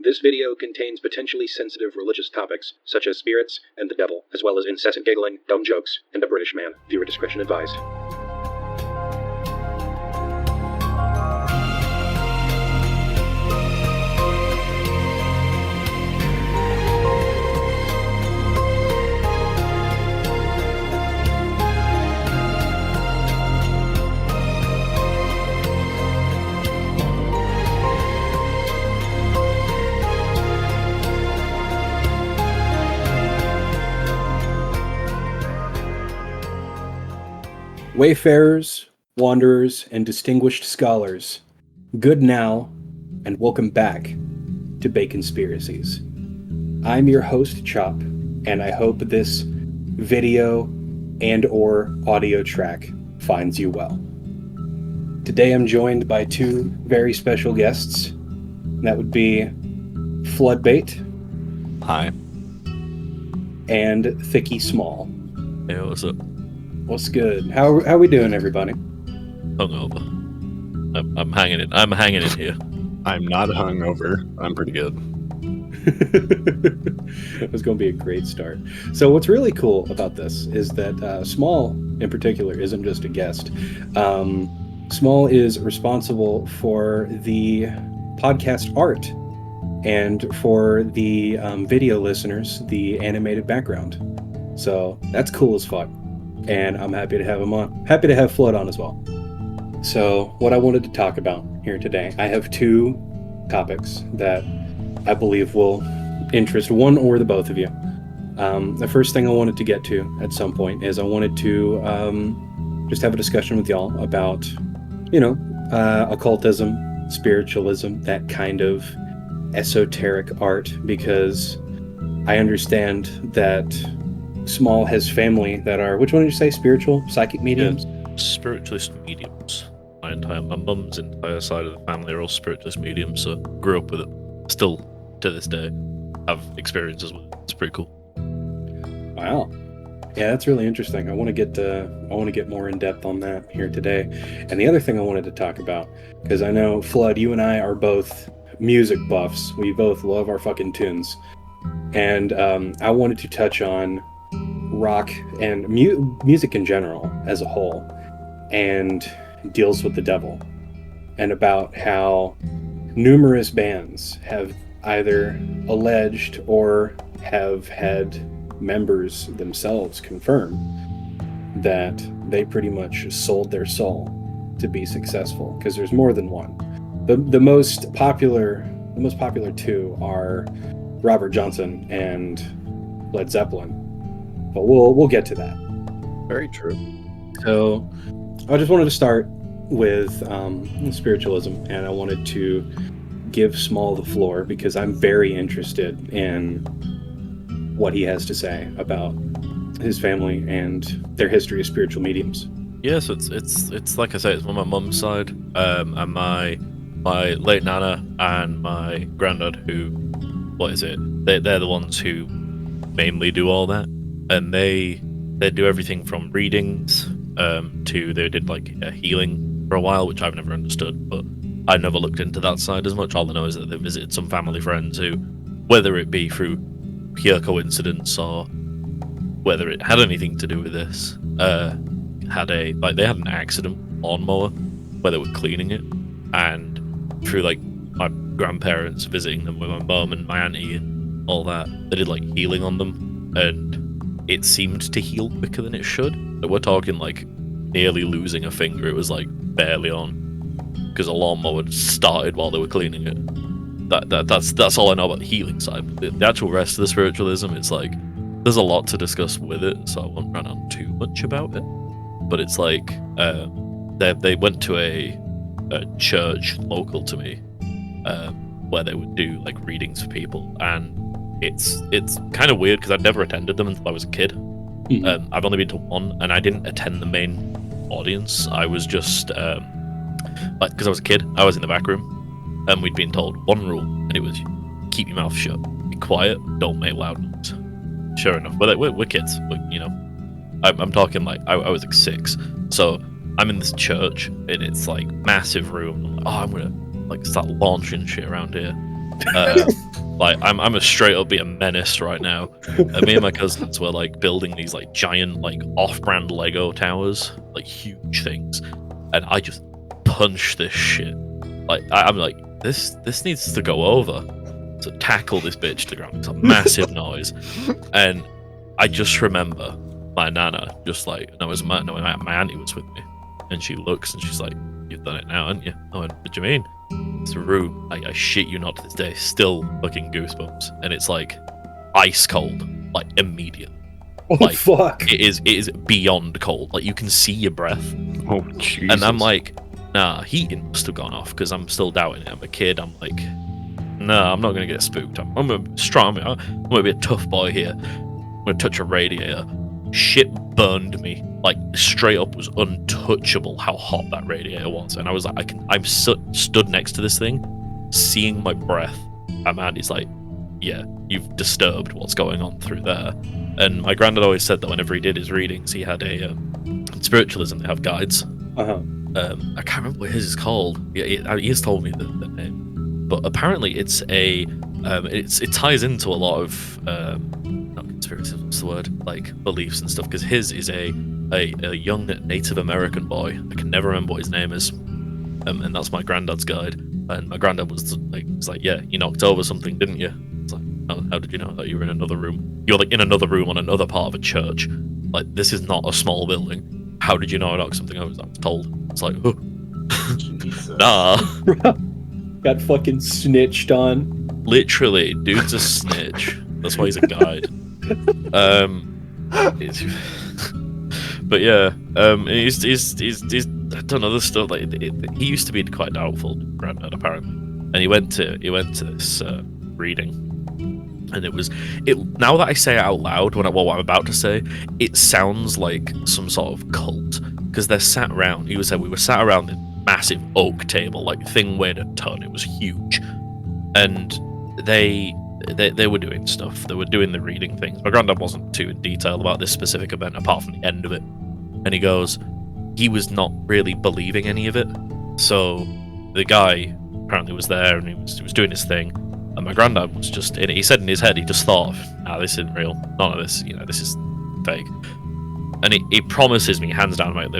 This video contains potentially sensitive religious topics, such as spirits and the devil, as well as incessant giggling, dumb jokes, and a British man. Viewer discretion advised. Wayfarers, wanderers, and distinguished scholars, good now, and welcome back to Baconspiracies. I'm your host, Chop, and I hope this video and or audio track finds you well. Today I'm joined by two very special guests. That would be Floodbait. Hi. And Thiccy Smol. Hey, what's up? What's good? How we doing, everybody? Hungover. I'm hanging in. I'm hanging in here. I'm not hungover. I'm pretty good. It was going to be a great start. So what's really cool about this is that Smol, in particular, isn't just a guest. Smol is responsible for the podcast art and for the video listeners, the animated background. So that's cool as fuck. And I'm happy to have him on. Happy to have Flood on as well. So what I wanted to talk about here today, I have two topics that I believe will interest one or the both of you. The first thing I wanted to get to at some point is I wanted to just have a discussion with y'all about, occultism, spiritualism, that kind of esoteric art, because I understand that Smol has family that are, which one did you say, spiritual, psychic mediums? Yeah, spiritualist mediums. My mum's entire side of the family are all spiritualist mediums, so grew up with it. Still, to this day, have experiences with it. It's pretty cool. Wow. Yeah, that's really interesting. I want to get more in depth on that here today. And the other thing I wanted to talk about, because I know, Flood, you and I are both music buffs. We both love our fucking tunes. And I wanted to touch on rock and music in general as a whole, and deals with the devil, and about how numerous bands have either alleged or have had members themselves confirm that they pretty much sold their soul to be successful, because there's more than one. The most popular two are Robert Johnson and Led Zeppelin. But we'll get to that. Very true. So I just wanted to start with spiritualism, and I wanted to give Smol the floor because I'm very interested in what he has to say about his family and their history of spiritual mediums. Yes, it's like I say, it's on my mum's side, and my late nana and my granddad, who, they're the ones who mainly do all that. And they do everything from readings to they did like healing for a while, which I've never understood, but I never looked into that side as much. All I know is that they visited some family friends who, whether it be through pure coincidence or whether it had anything to do with this, they had an accident lawnmower where they were cleaning it, and through like my grandparents visiting them with my mum and my auntie and all that, they did like healing on them, and it seemed to heal quicker than it should. But we're talking like nearly losing a finger. It was like barely on because a lawnmower started while they were cleaning it. That's all I know about the healing side. The actual rest of the spiritualism, it's like there's a lot to discuss with it, so I won't run on too much about it. But it's like they went to a church local to me where they would do like readings for people, and it's kind of weird because I'd never attended them until I was a kid. Mm-hmm. I've only been to one, and I didn't attend the main audience. I was just because I was a kid, I was in the back room, and we'd been told one rule, and it was keep your mouth shut, be quiet, don't make loud noise. Sure enough, we're kids. I'm talking like I was like 6, so I'm in this church, and it's like massive room. I'm like, I'm gonna like start launching shit around here. Like I'm a straight up being a menace right now. And me and my cousins were like building these like giant like off-brand Lego towers, like huge things, and I just punch this shit. Like I'm like this needs to go over. To tackle this bitch to the ground. It's a massive noise, and I just remember my nana just like my auntie was with me, and she looks and she's like, "You've done it now, haven't you?" I went, "What do you mean?" It's Rue. I shit you not to this day, still fucking goosebumps, and it's like ice cold, like immediate. Oh Like, fuck! It is beyond cold. Like you can see your breath. Oh Jesus! And I'm like, nah, heating must have gone off because I'm still doubting it. I'm a kid. I'm like, no, I'm not gonna get spooked. I'm gonna be strong. I'm gonna be a tough boy here. I'm gonna touch a radiator. Shit burned me. Like straight up was untouchable how hot that radiator was. And I was like, I'm stood next to this thing, seeing my breath. And Andy's like, yeah, you've disturbed what's going on through there. And my granddad always said that whenever he did his readings, he had in spiritualism, they have guides. Uh-huh. I can't remember what his is called. Yeah, he has told me the name. But apparently it's it ties into a lot of not conspiracies, what's the word, like beliefs and stuff, because his is a young Native American boy. I can never remember what his name is, and that's my granddad's guide. And my granddad was like, yeah, you knocked over something, didn't you? It's like, oh, how did you know that you were in another room? You're like in another room on another part of a church. Like this is not a small building. How did you know I knocked something over? I was told. It's like, oh. Nah. Got fucking snitched on. Literally, dude's a snitch. That's why he's a guide. But yeah, he's done other stuff. Like he used to be quite doubtful, Granddad, apparently, and he went to this reading, and it was Now that I say it out loud, what I'm about to say, it sounds like some sort of cult because they're sat around. He was saying we were sat around this massive oak table, like thing weighed a ton. It was huge, and they were doing stuff. They were doing the reading things. My granddad wasn't too in detail about this specific event, apart from the end of it. And he goes, he was not really believing any of it. So the guy apparently was there, and he was doing his thing. And my granddad was just in it. He said in his head, he just thought, "Nah, this isn't real. None of this, this is fake." And he promises me, hands down, mate.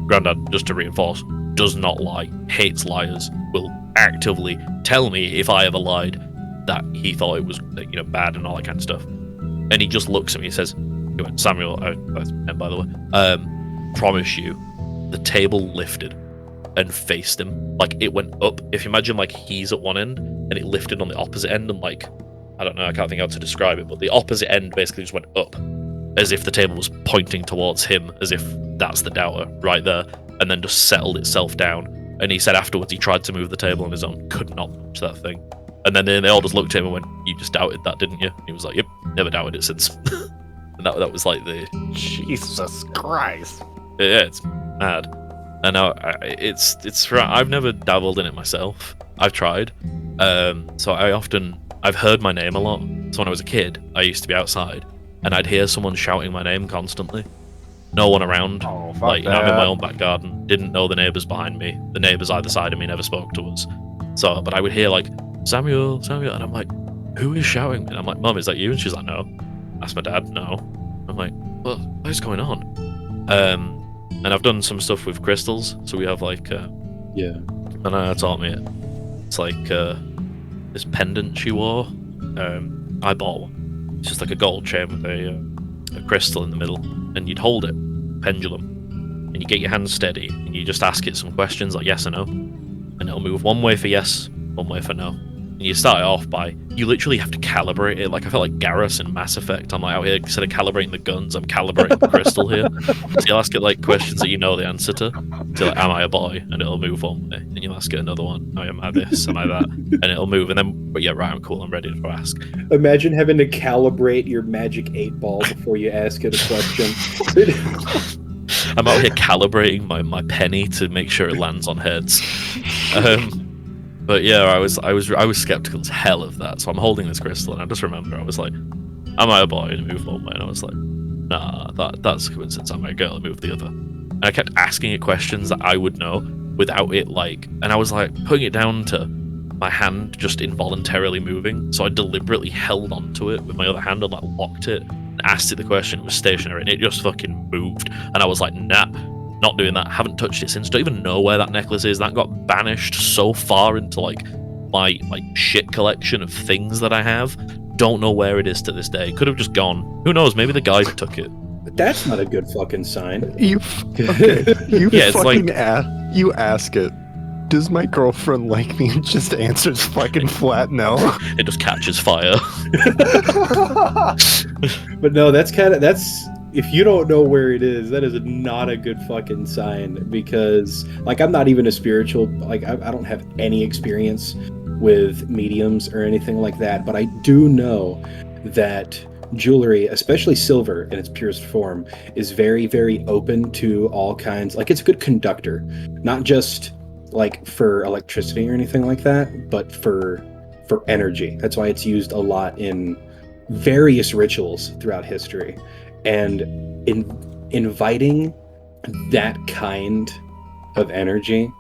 Granddad, just to reinforce, does not lie, hates liars, will actively tell me if I ever lied that he thought it was bad and all that kind of stuff. And he just looks at me and says, "Samuel, that's him, by the way, promise you," the table lifted and faced him. Like it went up. If you imagine like he's at one end and it lifted on the opposite end, and like, I don't know, I can't think how to describe it, but the opposite end basically just went up as if the table was pointing towards him, as if that's the doubter right there, and then just settled itself down. And he said afterwards he tried to move the table on his own, could not touch that thing. And then they all just looked at him and went, "You just doubted that, didn't you?" And he was like, "Yep, never doubted it since." And that was like the... Jesus Christ. Yeah, it's mad. And now I've never dabbled in it myself. I've tried. So I've heard my name a lot. So when I was a kid, I used to be outside and I'd hear someone shouting my name constantly. No one around. Oh, fuck I'm in my that. own back garden. Didn't know the neighbours behind me. The neighbours either side of me never spoke to us. So, but I would hear like, Samuel, and I'm like, who is shouting? And I'm like, "Mum, is that you?" And she's like, "No." Ask my dad, "No." I'm like, "What is going on?" And I've done some stuff with crystals. So we have like, Yeah. my nana taught me it. It's like this pendant she wore. I bought one. It's just like a gold chain with a crystal in the middle, and you'd hold it, pendulum, and you get your hands steady, and you just ask it some questions like yes or no, and it'll move one way for yes, one way for no. And you start it off by, you literally have to calibrate it. Like I felt like Garrus in Mass Effect. I'm like out here, instead of calibrating the guns, I'm calibrating the crystal here. So you'll ask it like questions that you know the answer to. So like, am I a boy? And it'll move one way. And you'll ask it another one. Oh, am I this? Am I that? And it'll move. And then, but yeah, right, I'm cool. I'm ready to ask. Imagine having to calibrate your magic 8-ball before you ask it a question. I'm out here calibrating my penny to make sure it lands on heads. But yeah, I was skeptical as hell of that. So I'm holding this crystal, and I just remember I was like, "Am I a boy?" And it moved one way, and I was like, "Nah, that's a coincidence. Am I a girl?" And moved the other. And I kept asking it questions that I would know without it like, and I was like putting it down to my hand just involuntarily moving. So I deliberately held onto it with my other hand and like locked it and asked it the question. It was stationary and it just fucking moved. And I was like, nah, not doing that. Haven't touched it since. Don't even know where that necklace is. That got banished so far into like my shit collection of things that I have. Don't know where it is to this day. Could have just gone. Who knows? Maybe the guy took it. That's not a good fucking sign. You Yeah, it's fucking like- you ask it. Does my girlfriend like me? And just answers fucking flat no. It just catches fire. But no, that's if you don't know where it is, that is not a good fucking sign, because like I'm not even a spiritual, like I don't have any experience with mediums or anything like that, but I do know that jewelry, especially silver in its purest form, is very, very open to all kinds, like it's a good conductor, not just like for electricity or anything like that, but for energy. That's why it's used a lot in various rituals throughout history. And in inviting that kind of energy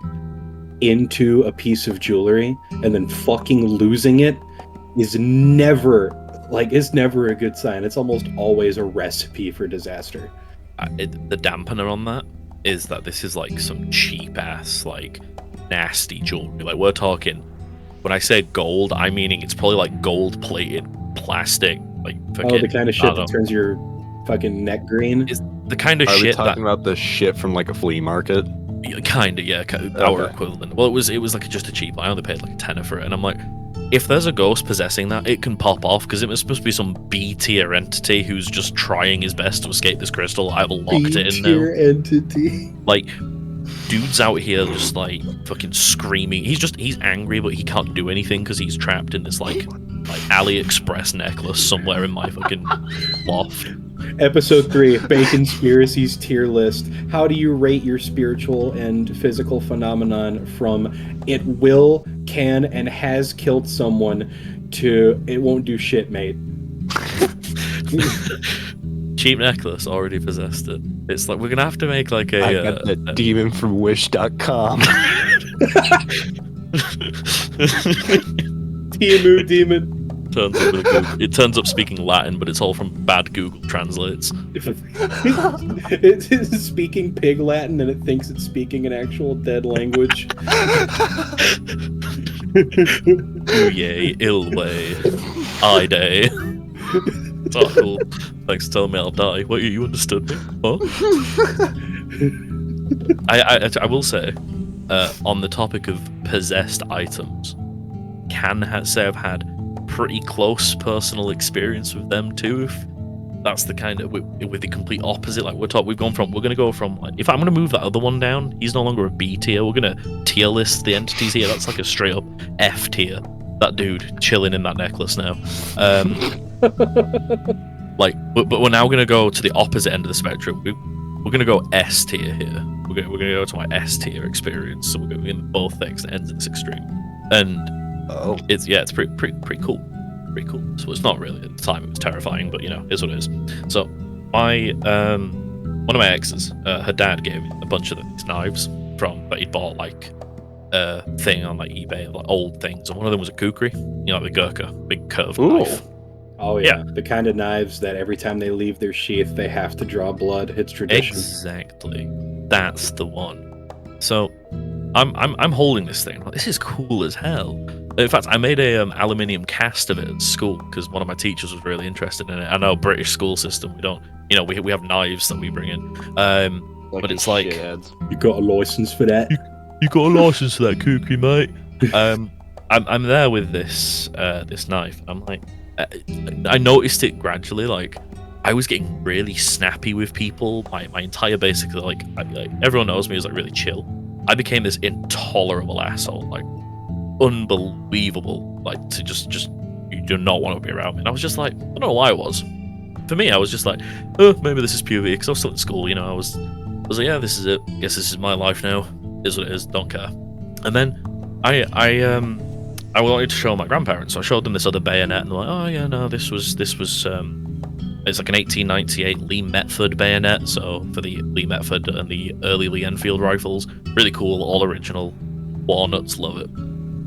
into a piece of jewelry and then fucking losing it is never a good sign. It's almost always a recipe for disaster. The dampener on that is that this is like some cheap ass, like nasty jewelry. Like we're talking, when I say gold, I'm meaning it's probably like gold plated plastic. Like fucking, the kind of shit that turns your fucking neck green. Is the kind of Are we shit talking about the shit from like a flea market? Kind of, yeah, our equivalent. Well, it was like just a cheap. I only paid like a tenner for it, and I'm like, if there's a ghost possessing that, it can pop off because it was supposed to be some B tier entity who's just trying his best to escape this crystal. I've locked it in now. B-tier entity. Like, dude's out here just like fucking screaming. He's angry, but he can't do anything because he's trapped in this like AliExpress necklace somewhere in my fucking loft. Episode 3, Baconspiracies tier list. How do you rate your spiritual and physical phenomenon from it will, can, and has killed someone to it won't do shit, mate? Cheap necklace, already possessed it. It's like we're gonna have to make like a. I got the demon from Wish.com. Tiamu demon. It turns up speaking Latin, but it's all from bad Google Translates. It's speaking pig Latin and it thinks it's speaking an actual dead language. Yay, ill way, I day. It's all cool. Thanks for telling me I'll die. What, you understood me? Huh? I will say, on the topic of possessed items, say I've had pretty close personal experience with them too. If that's the kind of with the complete opposite, like we're gonna go from like, if I'm gonna move that other one down, he's no longer a B tier. We're gonna tier list the entities here. That's like a straight up F tier. That dude chilling in that necklace now. But we're now gonna go to the opposite end of the spectrum. We're gonna go S tier here. We're gonna go to my S tier experience. So we're going in both things that ends in this extreme, and it's pretty cool. Pretty cool. So it's not really at the time. It was terrifying, but you know, it's what it is. So my one of my exes, her dad gave me a bunch of these knives that he'd bought like a thing on like eBay, like old things, and one of them was a kukri, you know, like the Gurkha, big curved knife. Oh yeah, the kind of knives that every time they leave their sheath, they have to draw blood. It's tradition. Exactly, that's the one. So I'm holding this thing. This is cool as hell. In fact, I made a aluminium cast of it at school because one of my teachers was really interested in it. I know British school system, we don't, you know, we have knives that we bring in, but it's like you got a license for that. You got a license for that, kooky mate. I'm there with this knife. I'm like, I noticed it gradually. Like, I was getting really snappy with people. My entire basically like everyone knows me as like really chill. I became this intolerable asshole, like unbelievable. Like to just you do not want to be around me. And I was just like, I don't know why it was. For me, I was just like, oh, maybe this is puberty because I was still at school. You know, I was like, yeah, this is it. I guess this is my life now. It is what it is. Don't care. And then I wanted to show my grandparents, so I showed them this other bayonet, and they're like, "Oh yeah, no, this was it's like an 1898 Lee Metford bayonet, so for the Lee Metford and the early Lee Enfield rifles, really cool, all original, walnuts, love it."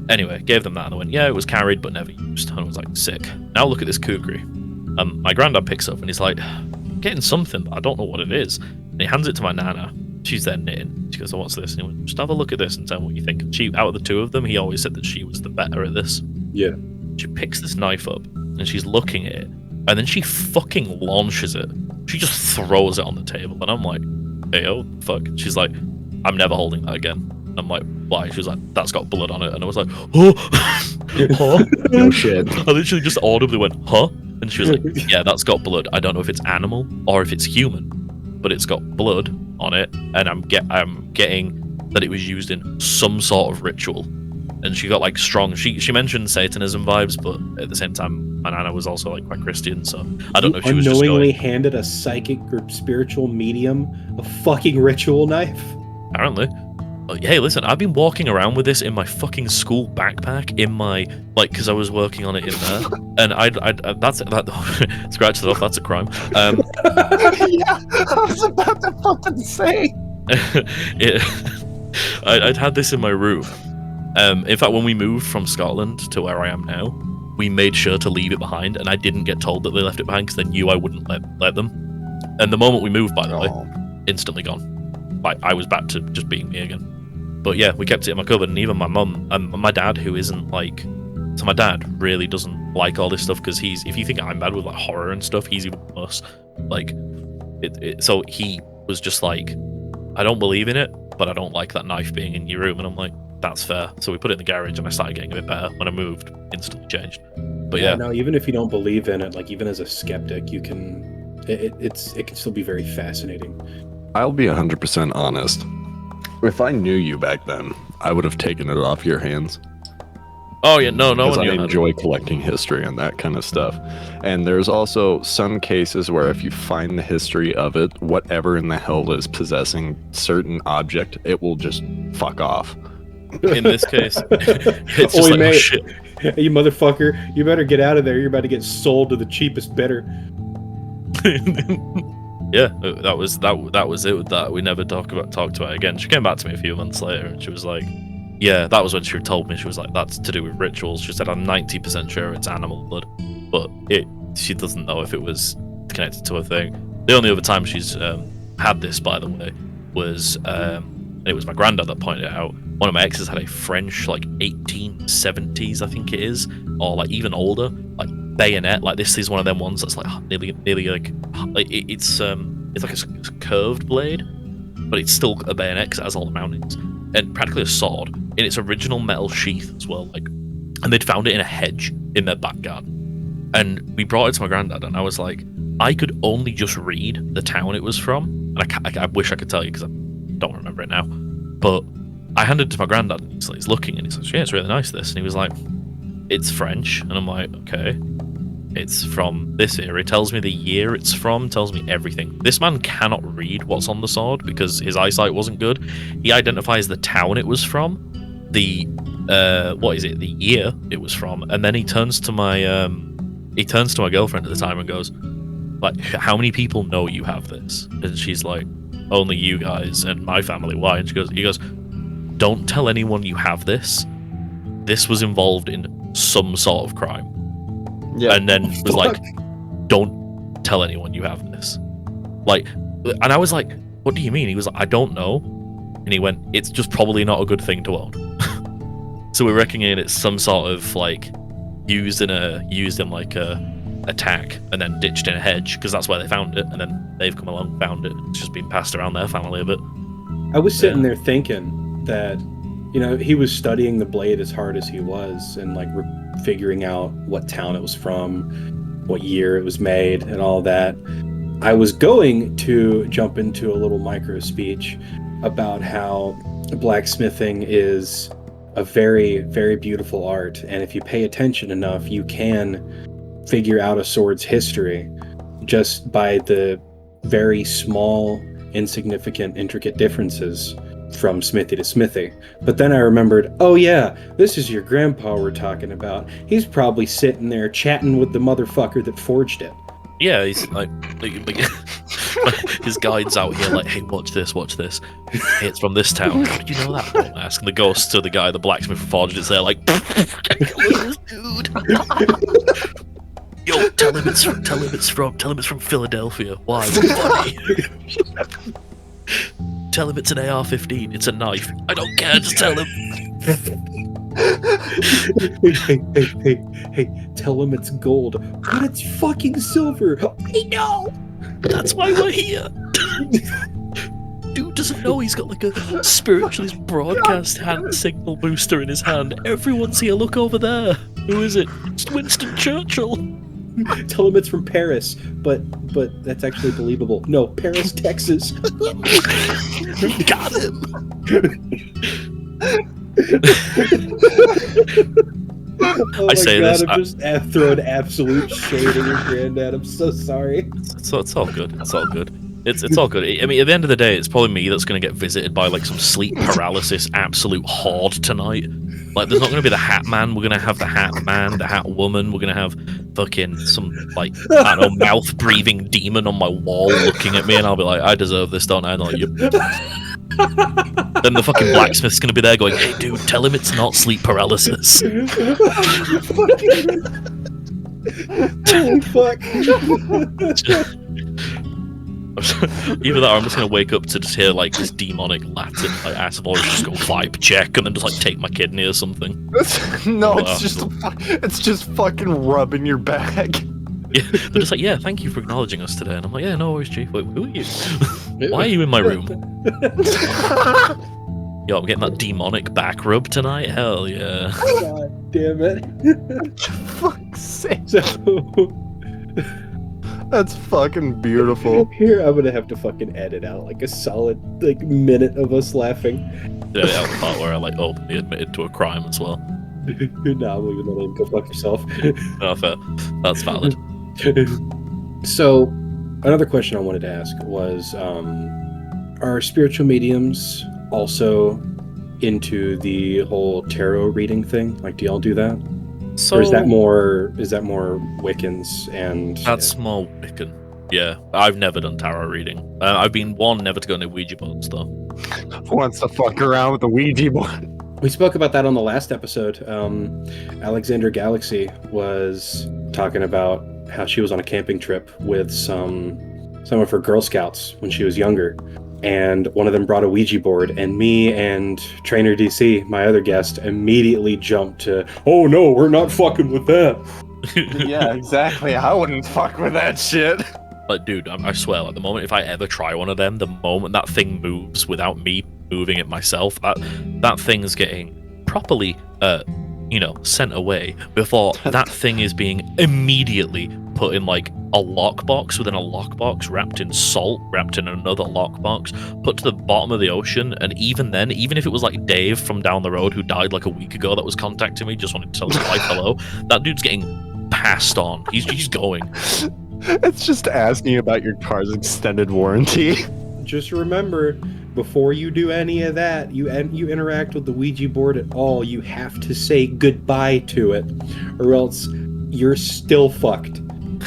Anyway, gave them that, and they went, yeah, it was carried but never used. And I was like, sick. Now look at this kukri. My granddad picks up and he's like, I'm getting something, but I don't know what it is. And he hands it to my nana. She's there knitting. She goes, oh, what's this? And he went, just have a look at this and tell me what you think. And she, out of the two of them, he always said that she was the better at this. Yeah. She picks this knife up and she's looking at it, and then she fucking launches it. She just throws it on the table, and I'm like, hey, oh, fuck. She's like, I'm never holding that again. I'm like, why? She was like, that's got blood on it. And I was like, oh, huh? No shit. I literally just audibly went, huh? And she was like, yeah, that's got blood. I don't know if it's animal or if it's human, but it's got blood on it, and I'm getting that it was used in some sort of ritual. And she got like strong. She mentioned Satanism vibes, but at the same time, my nana was also like quite Christian, so I don't know if she was just unknowingly going, handed a psychic or spiritual medium a fucking ritual knife. apparently. Hey, listen, I've been walking around with this in my fucking school backpack, in my, like, because I was working on it in there, and that scratch it off, that's a crime. Yeah, I was about to fucking say. I'd had this in my room. In fact, when we moved from Scotland to where I am now, we made sure to leave it behind, and I didn't get told that they left it behind because they knew I wouldn't let them. And the moment we moved, by the way, instantly gone. Like, I was back to just being me again. But yeah, we kept it in my cupboard, and even my mum and my dad, who isn't like, so my dad really doesn't like all this stuff because if you think I'm bad with like horror and stuff, he's even worse. Like, so he was just like, I don't believe in it, but I don't like that knife being in your room. And I'm like, that's fair. So we put it in the garage, and I started getting a bit better. When I moved, instantly changed. But yeah. No, even if you don't believe in it, like even as a skeptic, you can. It can still be very fascinating. I'll be 100% honest. If I knew you back then, I would have taken it off your hands. Oh yeah, no Because one I knew. enjoy collecting history and that kind of stuff. And there's also some cases where if you find the history of it, whatever in the hell is possessing certain object, it will just fuck off. In this case, it's just Oi, like, mate. oh shit. Hey, you motherfucker, you better get out of there. You're about to get sold to the cheapest bidder. Yeah, that was it with that. We never talked to her again. She came back to me a few months later, and she was like, yeah, that was when she told me. She was like, that's to do with rituals. She said, I'm 90% sure it's animal blood, but she doesn't know if it was connected to a thing. The only other time she's had this, by the way, was and it was my granddad that pointed it out. One of my exes had a French, like 1870s, I think it is, or like even older, like bayonet. Like this is one of them ones that's like nearly like it's like a curved blade, but it's still a bayonet because it has all the mountings, and practically a sword in its original metal sheath as well. Like, and they'd found it in a hedge in their back garden, and we brought it to my granddad, and I was like, I could only just read the town it was from, and I wish I could tell you because I don't remember it now, but I handed it to my granddad, and he's looking, and he says, yeah, it's really nice, this. And he was like, it's French. And I'm like, okay. It's from this era. It tells me the year it's from, tells me everything. This man cannot read what's on the sword because his eyesight wasn't good. He identifies the town it was from, the the year it was from, and then he turns to my girlfriend at the time and goes, like, how many people know you have this? And she's like, only you guys and my family. Why? And he goes, don't tell anyone you have this. This was involved in some sort of crime. Yeah. And then was like, don't tell anyone you have this. Like, and I was like, what do you mean? He was like, I don't know. And he went, it's just probably not a good thing to own. So we're reckoning it's some sort of like used in like a attack and then ditched in a hedge because that's where they found it, and then they've come along, found it. It's just been passed around their family a bit. I was sitting there thinking that, you know, he was studying the blade as hard as he was and like figuring out what town it was from, what year it was made, and all that. I was going to jump into a little micro speech about how blacksmithing is a very, very beautiful art, and if you pay attention enough, you can figure out a sword's history just by the very small, insignificant, intricate differences from smithy to smithy. But then I remembered, oh yeah, this is your grandpa we're talking about. He's probably sitting there chatting with the motherfucker that forged it. Yeah, he's like His guide's out here like, hey, watch this. Hey, it's from this town. How did you know that? Don't ask. And the ghost to the guy, the blacksmith forged it's there like, look at this dude. Yo, tell him it's from Philadelphia. Why? Funny. Tell him it's an AR-15. It's a knife. I don't care. Just tell him. Hey, tell him it's gold. But it's fucking silver. I know. That's why we're here. Dude doesn't know he's got like a spiritualist broadcast hand signal booster in his hand. Everyone's here. Look over there. Who is it? It's Winston Churchill. Tell him it's from Paris, but that's actually believable. No, Paris, Texas. Got him. Oh I say God, this. I'm just throwing absolute shade at your granddad. I'm so sorry. So it's all good. It's all good. It's all good. I mean, at the end of the day, it's probably me that's going to get visited by like some sleep paralysis absolute horde tonight. Like, there's not going to be the Hat Man. We're going to have the Hat Man, the Hat Woman. We're going to have fucking some, like, I don't know, mouth-breathing demon on my wall looking at me, and I'll be like, I deserve this, don't I? And I'm like, yep. Then the fucking blacksmith's going to be there going, hey, dude, tell him it's not sleep paralysis. Holy fuck. Either that or I'm just going to wake up to just hear, like, this demonic Latin, like, ass voice just go, vibe check, and then just, like, take my kidney or something. No, it's just fucking rubbing your back. Yeah, they're just like, yeah, thank you for acknowledging us today. And I'm like, yeah, no worries, Chief. Wait, who are you? Why are you in my room? Yo, I'm getting that demonic back rub tonight? Hell yeah. God damn it. Fuck's sake. So, that's fucking beautiful. Here, I'm gonna have to fucking edit out like a solid like minute of us laughing. Yeah, the part where I like openly admitted to a crime as well. No, I'm leaving the name. Go fuck yourself. Oh, fair. That's valid. So, another question I wanted to ask was, are spiritual mediums also into the whole tarot reading thing? Like, do y'all do that? So, or is that more Wiccans and... That's more Wiccan. Yeah, I've never done tarot reading. I've been one never to go near Ouija boards, though. Who wants to fuck around with the Ouija board? We spoke about that on the last episode. Alexander Galaxy was talking about how she was on a camping trip with some of her Girl Scouts when she was younger. And one of them brought a Ouija board, and me and Trainer DC, my other guest, immediately jumped to, oh no, we're not fucking with that. Yeah, exactly. I wouldn't fuck with that shit. Like, dude, I swear, like, the moment if I ever try one of them, the moment that thing moves without me moving it myself, that thing's getting properly, sent away before that thing is being immediately put in, like, a lockbox within a lockbox, wrapped in salt, wrapped in another lockbox, put to the bottom of the ocean, and even then, even if it was, like, Dave from down the road who died, like, a week ago that was contacting me, just wanted to tell his wife hello, that dude's getting passed on. He's going. It's just asking about your car's extended warranty. Just remember, before you do any of that, you interact with the Ouija board at all, you have to say goodbye to it, or else you're still fucked.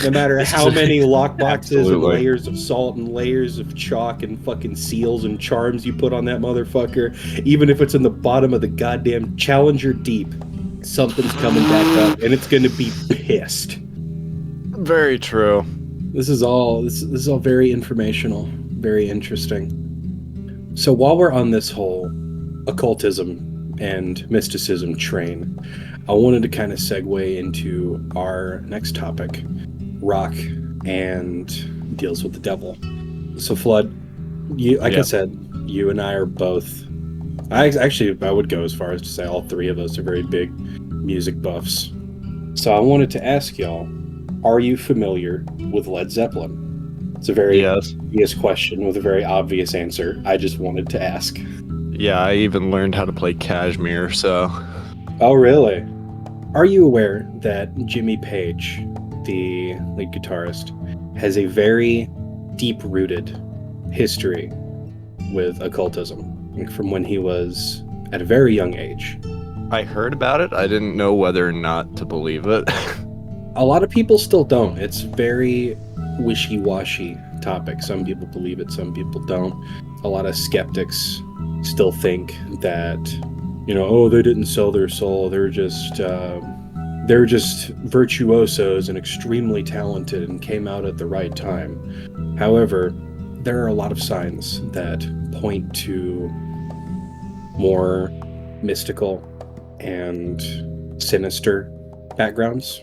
No matter how many lockboxes and layers of salt and layers of chalk and fucking seals and charms you put on that motherfucker, even if it's in the bottom of the goddamn Challenger Deep, something's coming back up, and it's gonna be pissed. Very true. This is all very informational, very interesting. So while we're on this whole occultism and mysticism train, I wanted to kind of segue into our next topic, rock and deals with the devil. So Flood, I said, you and I are both, I would go as far as to say all three of us are very big music buffs. So I wanted to ask y'all, are you familiar with Led Zeppelin? It's a very obvious question with a very obvious answer. I just wanted to ask. Yeah, I even learned how to play Kashmir, so... Oh, really? Are you aware that Jimmy Page, the lead guitarist, has a very deep-rooted history with occultism from when he was at a very young age? I heard about it. I didn't know whether or not to believe it. A lot of people still don't. It's very wishy-washy topic. Some people believe it, some people don't. A lot of skeptics still think that, oh, they didn't sell their soul. They're just virtuosos and extremely talented and came out at the right time. However, there are a lot of signs that point to more mystical and sinister backgrounds.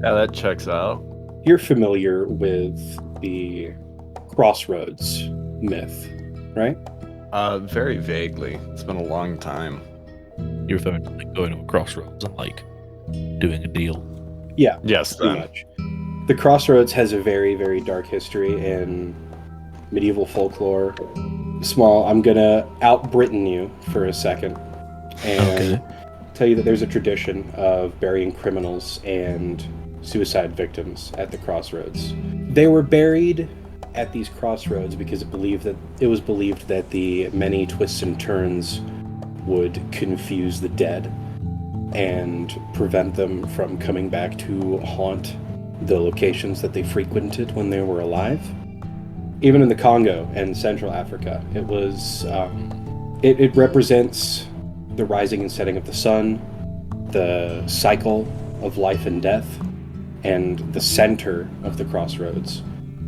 Yeah, that checks out. You're familiar with the Crossroads myth, right? Very vaguely. It's been a long time. You're referring to like going to a crossroads and like doing a deal. Yeah, Yes, pretty then. much. The Crossroads has a very, very dark history in medieval folklore. Smol, I'm gonna out-Britain you for a second and tell you that there's a tradition of burying criminals and suicide victims at the crossroads. They were buried at these crossroads because it was believed that the many twists and turns would confuse the dead and prevent them from coming back to haunt the locations that they frequented when they were alive. Even in the Congo and Central Africa, it was it represents the rising and setting of the sun, the cycle of life and death, and the center of the crossroads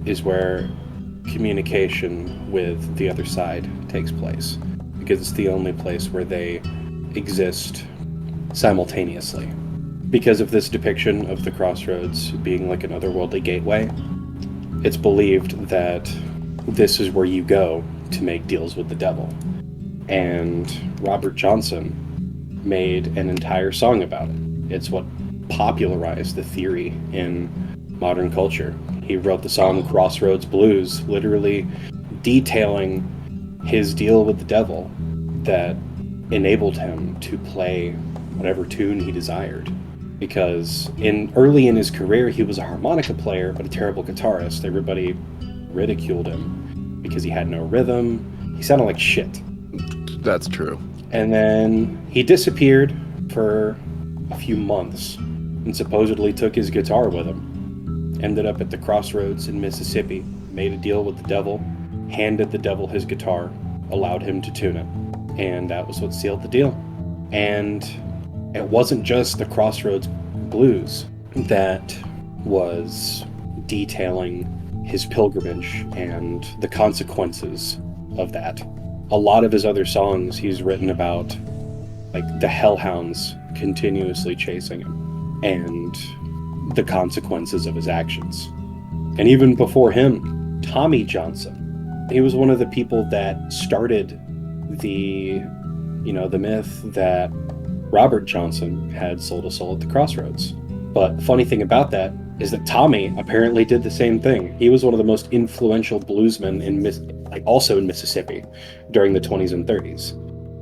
is where communication with the other side takes place, because it's the only place where they exist simultaneously. Because of this depiction of the crossroads being like an otherworldly gateway, it's believed that this is where you go to make deals with the devil. And Robert Johnson made an entire song about it. It's what popularized the theory in modern culture. He wrote the song Crossroads Blues, literally detailing his deal with the devil that enabled him to play whatever tune he desired. Because early in his career, he was a harmonica player, but a terrible guitarist. Everybody ridiculed him because he had no rhythm. He sounded like shit. That's true. And then he disappeared for a few months and supposedly took his guitar with him. Ended up at the crossroads in Mississippi, made a deal with the devil, handed the devil his guitar, allowed him to tune it. And that was what sealed the deal. And it wasn't just the Crossroads Blues that was detailing his pilgrimage and the consequences of that. A lot of his other songs, he's written about like the hellhounds continuously chasing him and the consequences of his actions. And even before him, Tommy Johnson, he was one of the people that started the myth that Robert Johnson had sold a soul at the crossroads. But the funny thing about that is that Tommy apparently did the same thing. He was one of the most influential bluesmen also in Mississippi during the 20s and 30s.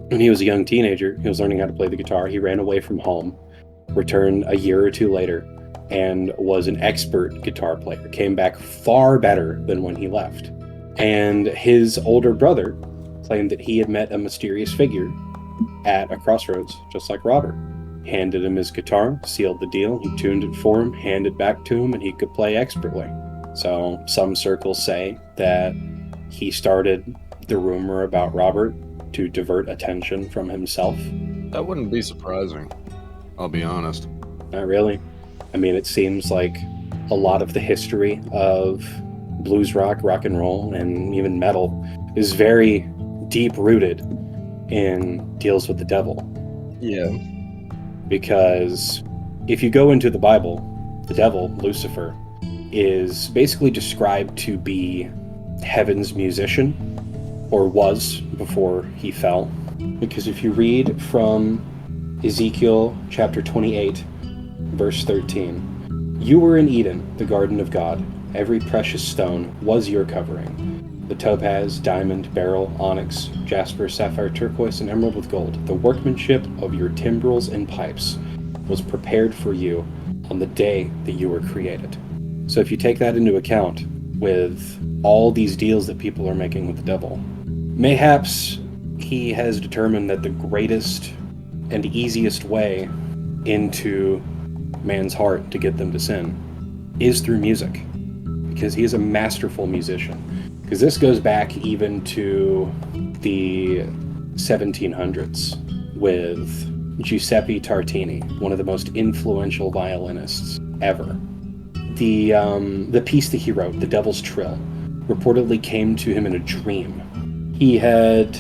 When he was a young teenager, he was learning how to play the guitar. He ran away from home, returned a year or two later, and was an expert guitar player. Came back far better than when he left. And his older brother claimed that he had met a mysterious figure at a crossroads, just like Robert. Handed him his guitar, sealed the deal, he tuned it for him, handed back to him, and he could play expertly. So some circles say that he started the rumor about Robert to divert attention from himself. That wouldn't be surprising, I'll be honest. Not really. I mean, it seems like a lot of the history of blues rock, rock and roll, and even metal is very deep-rooted in deals with the devil. Yeah. Because if you go into the Bible, the devil, Lucifer, is basically described to be heaven's musician, or was before he fell. Because if you read from Ezekiel chapter 28, verse 13, "You were in Eden, the garden of God. Every precious stone was your covering. The topaz, diamond, beryl, onyx, jasper, sapphire, turquoise, and emerald with gold. The workmanship of your timbrels and pipes was prepared for you on the day that you were created." So if you take that into account with all these deals that people are making with the devil, mayhaps he has determined that the greatest and easiest way into man's heart to get them to sin is through music, because he is a masterful musician. Because this goes back even to the 1700s with Giuseppe Tartini, one of the most influential violinists ever. The piece that he wrote, The Devil's Trill, reportedly came to him in a dream. He had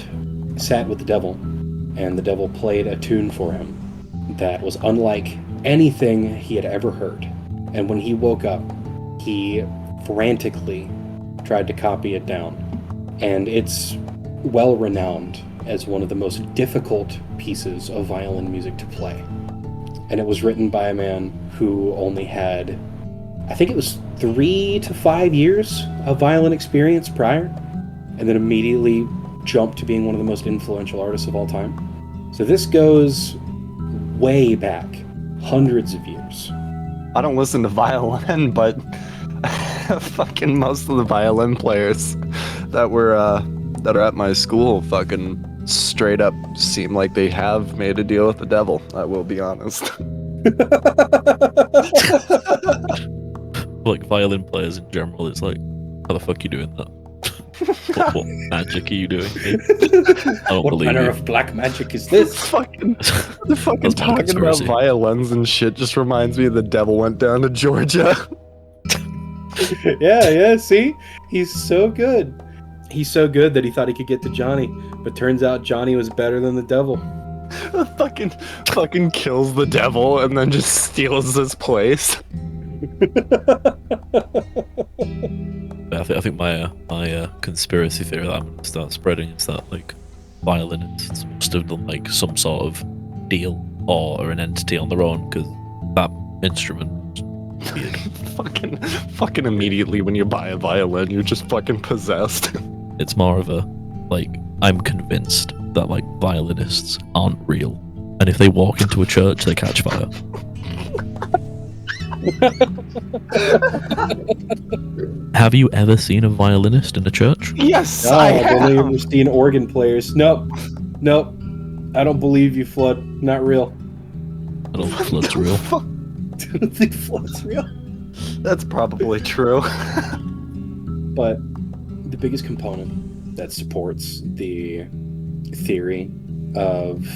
sat with the devil, and the devil played a tune for him that was unlike anything he had ever heard. And when he woke up, he frantically tried to copy it down. And it's well renowned as one of the most difficult pieces of violin music to play. And it was written by a man who only had, I think it was 3 to 5 years of violin experience prior, and then immediately jumped to being one of the most influential artists of all time. So this goes way back, hundreds of years. I don't listen to violin, but fucking most of the violin players that are at my school fucking straight up seem like they have made a deal with the devil. I will be honest. Like violin players in general, it's like, how the fuck are you doing that? What magic are you doing? I don't What believe manner you. of black magic is this? fucking That's my talking about conspiracy. violins and shit just reminds me of the devil went down to Georgia. Yeah, see? He's so good. He's so good that he thought he could get to Johnny, but turns out Johnny was better than the devil. fucking kills the devil and then just steals his place. I think my conspiracy theory that I'm gonna start spreading is that like violinists must have done like some sort of deal or an entity on their own, because that instrument is weird. fucking immediately when you buy a violin, you're just fucking possessed. It's more of a like, I'm convinced that like violinists aren't real, and if they walk into a church, they catch fire. Have you ever seen a violinist in a church? Yes, No, I I've only have. ever seen organ players. Nope. I don't believe you, Flood. Not real. I don't think Flood's real. I don't think Flood's real. That's probably true. But the biggest component that supports the theory of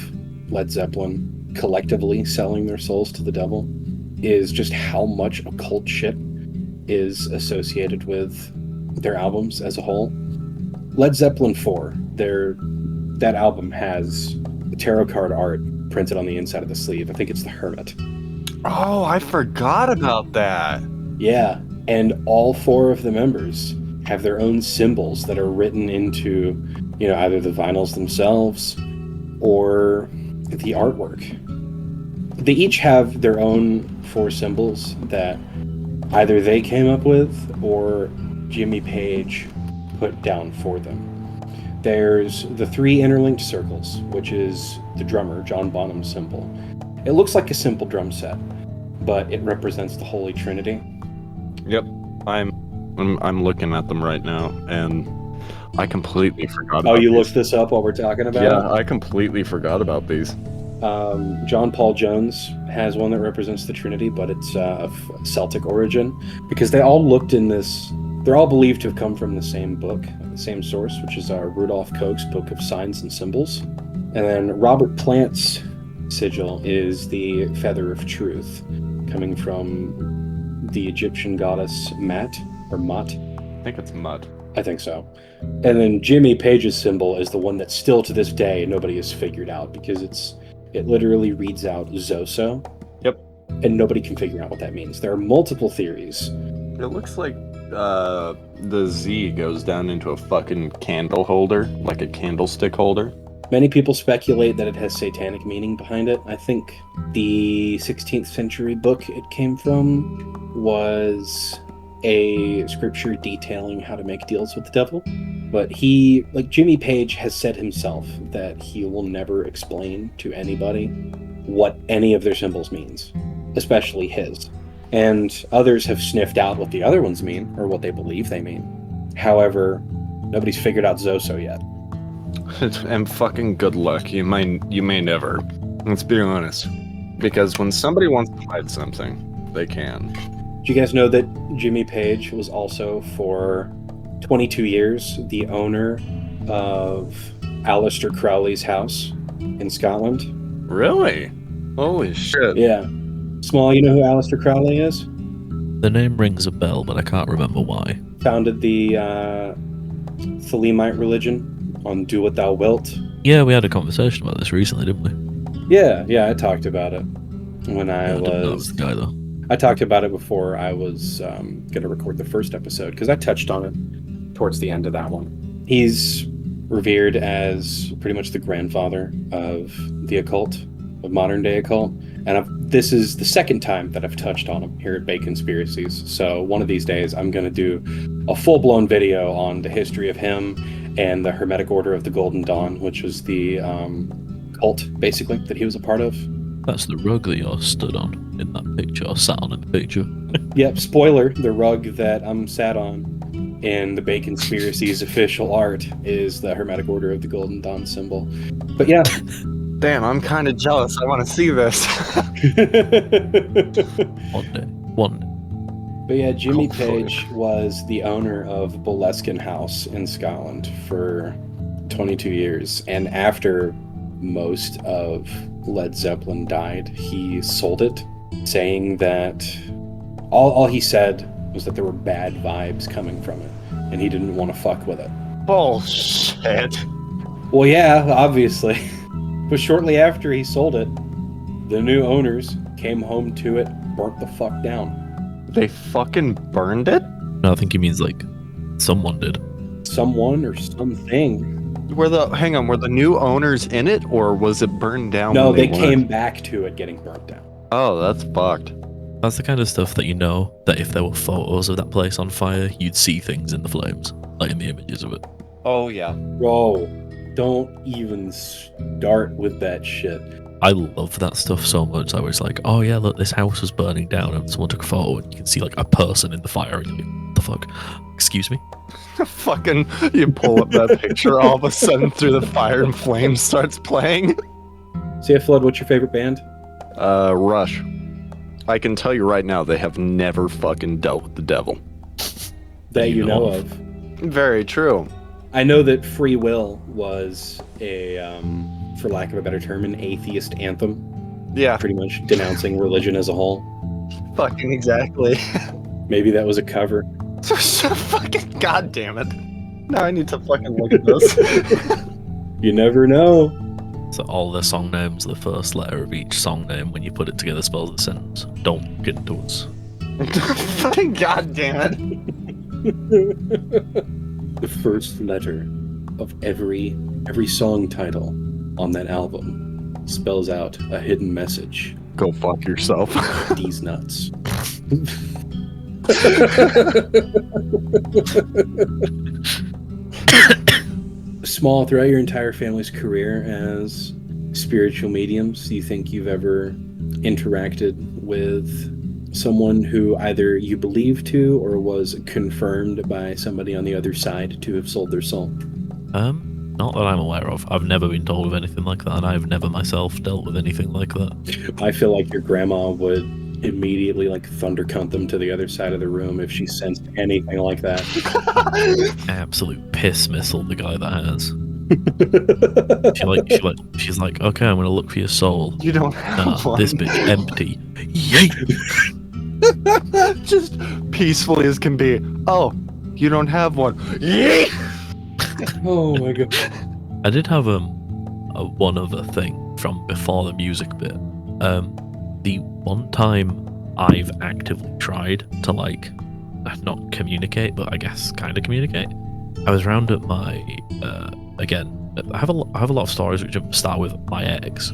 Led Zeppelin collectively selling their souls to the devil is just how much occult shit is associated with their albums as a whole. Led Zeppelin 4, that album has the tarot card art printed on the inside of the sleeve. I think it's the Hermit. Oh, I forgot about that. Yeah, and all 4 of the members have their own symbols that are written into, either the vinyls themselves or the artwork. They each have their own 4 symbols that either they came up with or Jimmy Page put down for them. There's the 3 interlinked circles, which is the drummer, John Bonham's symbol. It looks like a simple drum set, but it represents the Holy Trinity. Yep, I'm looking at them right now, and I completely forgot about Oh, you these. looked this up while we're talking about it? Yeah, I completely forgot about these. John Paul Jones has one that represents the Trinity, but it's of Celtic origin, because they all looked in this. They're all believed to have come from the same book, the same source, which is Rudolf Koch's Book of Signs and Symbols. And then Robert Plant's sigil is the Feather of Truth, coming from the Egyptian goddess Mat, or Mut. I think it's mud. I think so. And then Jimmy Page's symbol is the one that still to this day nobody has figured out, because it literally reads out Zoso. Yep. And nobody can figure out what that means. There are multiple theories. It looks like the Z goes down into a fucking candle holder, like a candlestick holder. Many people speculate that it has satanic meaning behind it. I think the 16th century book it came from was a scripture detailing how to make deals with the devil. But Jimmy Page has said himself that he will never explain to anybody what any of their symbols means, especially his. And others have sniffed out what the other ones mean, or what they believe they mean. However, nobody's figured out Zoso yet. And fucking good luck. You may never. Let's be honest. Because when somebody wants to hide something, they can. Do you guys know that Jimmy Page was also for 22 years the owner of Aleister Crowley's house in Scotland? Really? Holy shit. Yeah. Small, you know who Aleister Crowley is? The name rings a bell, but I can't remember why. Founded the Thelemite religion on Do What Thou Wilt. Yeah, we had a conversation about this recently, didn't we? Yeah, I talked about it when Yeah, I didn't know it was the guy, though. I talked about it before I was going to record the first episode, because I touched on it towards the end of that one. He's revered as pretty much the grandfather of the occult, of modern day occult. And this is the second time that I've touched on him here at Baconspiracies. So one of these days I'm going to do a full-blown video on the history of him and the Hermetic Order of the Golden Dawn, which was the cult, basically, that he was a part of. That's the rug that you're stood on in that picture, or sat on in the picture. Yep, spoiler, the rug that I'm sat on in the Baconspiracies official art is the Hermetic Order of the Golden Dawn symbol. But yeah. Damn, I'm kind of jealous. I want to see this. One day. But yeah, Jimmy Hopefully. Page was the owner of Boleskine House in Scotland for 22 years. And after most of Led Zeppelin died, he sold it, saying that all he said was that there were bad vibes coming from it, and he didn't want to fuck with it. Bullshit. Well, yeah, obviously. But shortly after he sold it, the new owners came home to it, burnt the fuck down. They fucking burned it? No, I think he means like someone did. Someone or something. Were the new owners in it, or was it burned down? No, when they weren't? came back to it getting burnt down. Oh, that's fucked. That's the kind of stuff that you know that if there were photos of that place on fire, you'd see things in the flames, like in the images of it. Oh yeah. Bro, don't even start with that shit. I love that stuff so much. I was like, oh yeah, look, this house was burning down, and someone took a photo, and you can see like a person in the fire, and you're like, what the fuck? Excuse me? Fucking, you pull up that picture, all of a sudden through the fire and flames starts playing. See, Flood, what's your favorite band? Rush. I can tell you right now, they have never fucking dealt with the devil. That you know of. Very true. I know that Free Will was a, for lack of a better term, an atheist anthem. Yeah, Pretty much denouncing religion as a whole. fucking exactly. Maybe that was a cover. Fucking goddamn it. Now I need to fucking look at this. You never know. So all the song names, the first letter of each song name, when you put it together, spells the sentence. Don't get into us. Fucking goddamn it. The first letter of every song title on that album spells out a hidden message. Go fuck yourself. These nuts. Small, throughout your entire family's career as spiritual mediums, do you think you've ever interacted with someone who either you believe to or was confirmed by somebody on the other side to have sold their soul? Not that I'm aware of. I've never been told of anything like that, and I've never myself dealt with anything like that. I feel like your grandma would immediately like thunder cunt them to the other side of the room if she sensed anything like that. Absolute piss missile, the guy that has. She's like, okay, I'm gonna look for your soul. You don't have one. This bitch empty. Yay! Just peacefully as can be. Oh, you don't have one. Yay! Oh my god. I did have one other thing from before the music bit. The one time I've actively tried to like not communicate, but I guess kind of communicate. I was round at my again. I have a lot of stories which start with my ex.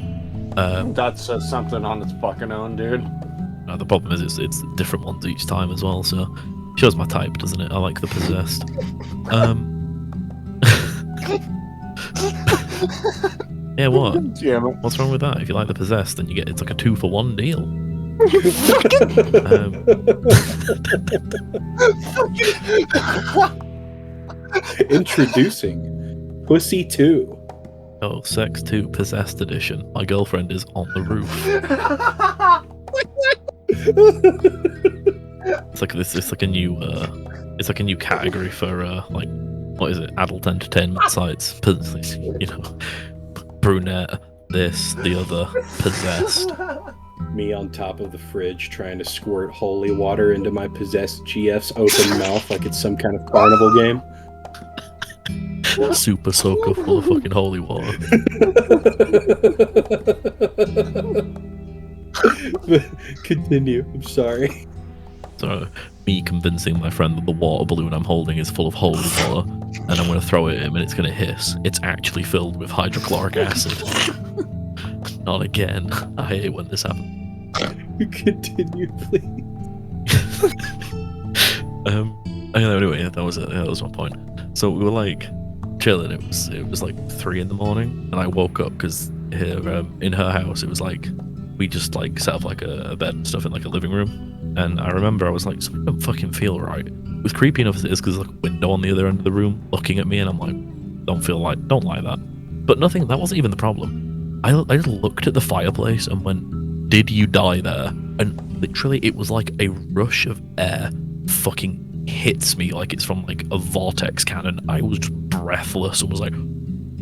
That says something on its fucking own, dude. No, the problem is it's different ones each time as well. So shows my type, doesn't it? I like the possessed. Yeah, what? Damn it. What's wrong with that? If you like the possessed, then it's like a 2-for-1 deal. Introducing Pussy 2. Oh, Sex 2 Possessed Edition. My girlfriend is on the roof. It's like this. It's like a new. It's like a new category for like, what is it? Adult entertainment sites. You know, brunette. This, the other, possessed. Me on top of the fridge trying to squirt holy water into my possessed GF's open mouth like it's some kind of carnival game. Super soaker full of fucking holy water. Continue. I'm sorry. So, me convincing my friend that the water balloon I'm holding is full of holy water, and I'm going to throw it at him and it's going to hiss. It's actually filled with hydrochloric acid. Not again. I hate when this happens. Continue, please. Anyway, that was it. That was my point. So we were like chilling. It was like 3 a.m, and I woke up because here in her house it was like we just like set up like a bed and stuff in like a living room. And I remember I was like, something don't fucking feel right. It was creepy enough as it is because there's like a window on the other end of the room looking at me, and I'm like, don't like that. But nothing. That wasn't even the problem. I just looked at the fireplace and went, did you die there? And literally it was like a rush of air fucking hits me like it's from like a vortex cannon. I was just breathless and was like,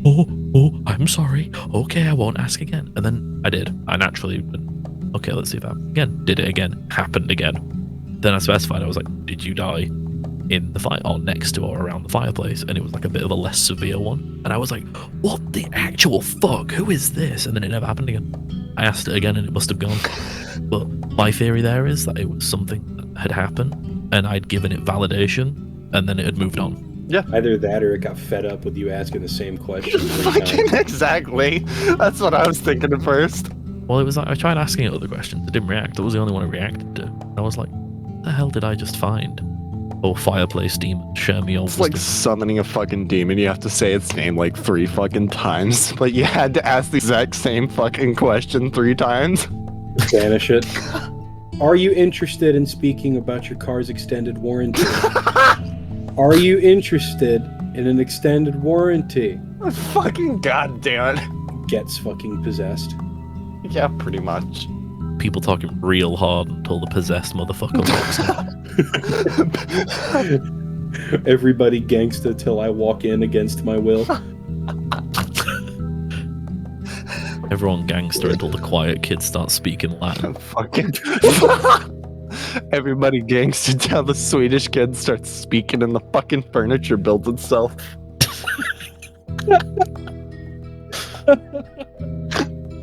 oh, I'm sorry. Okay, I won't ask again. And then I did. I naturally went, okay, let's see if that again. Did it again. Happened again. Then I specified, I was like, did you die in the fire or next to or around the fireplace? And it was like a bit of a less severe one. And I was like, what the actual fuck? Who is this? And then it never happened again. I asked it again and it must have gone. But my theory there is that it was something that had happened and I'd given it validation and then it had moved on. Yeah. Either that or it got fed up with you asking the same question. Fucking exactly. That's what I was thinking at first. Well, it was like I tried asking it other questions. It didn't react. It was the only one it reacted to. And I was like, what the hell did I just find? Oh, fireplace demon, share me all It's like summoning a fucking demon. You have to say its name like 3 fucking times, but you had to ask the exact same fucking question 3 times. Banish it. Are you interested in speaking about your car's extended warranty? Are you interested in an extended warranty? Fucking goddamn it. Gets fucking possessed. Yeah, pretty much. people talking real hard until the possessed motherfucker walks in. Everybody gangsta till I walk in against my will. Everyone gangster until the quiet kids start speaking Latin. Fucking. Everybody gangster till the Swedish kid starts speaking and the fucking furniture builds itself.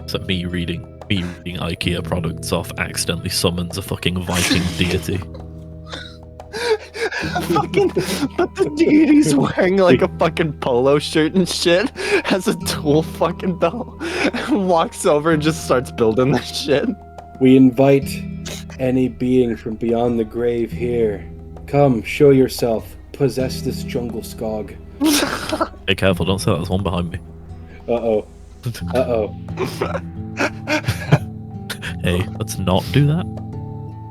So me reading IKEA products off accidentally summons a fucking Viking deity. Fucking, but the deity's wearing like a fucking polo shirt and shit, has a tool fucking belt, and walks over and just starts building that shit. We invite any being from beyond the grave here. Come, show yourself. Possess this jungle skog. Hey, careful, don't say that, there's one behind me. Uh-oh. Uh-oh. Hey, let's not do that.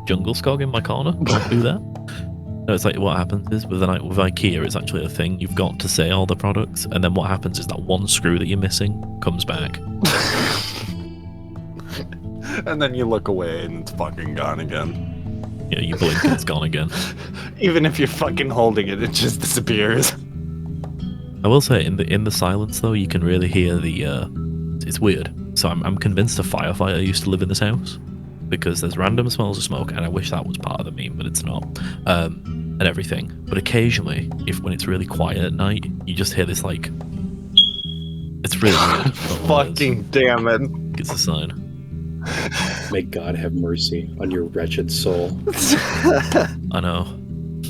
Jungle skog in my corner, don't do that. No, it's like what happens is with IKEA, it's actually a thing. You've got to say all the products, and then what happens is that one screw that you're missing comes back. And then you look away and it's fucking gone again. Yeah, you blink and it's gone again. Even if you're fucking holding it, it just disappears. I will say, in the silence though, you can really hear the. It's weird. So I'm convinced a firefighter used to live in this house, because there's random smells of smoke, and I wish that was part of the meme, but it's not. And everything. But occasionally, when it's really quiet at night, you just hear this like. It's really weird. Fucking damn it! It's a sign. May God have mercy on your wretched soul. I know,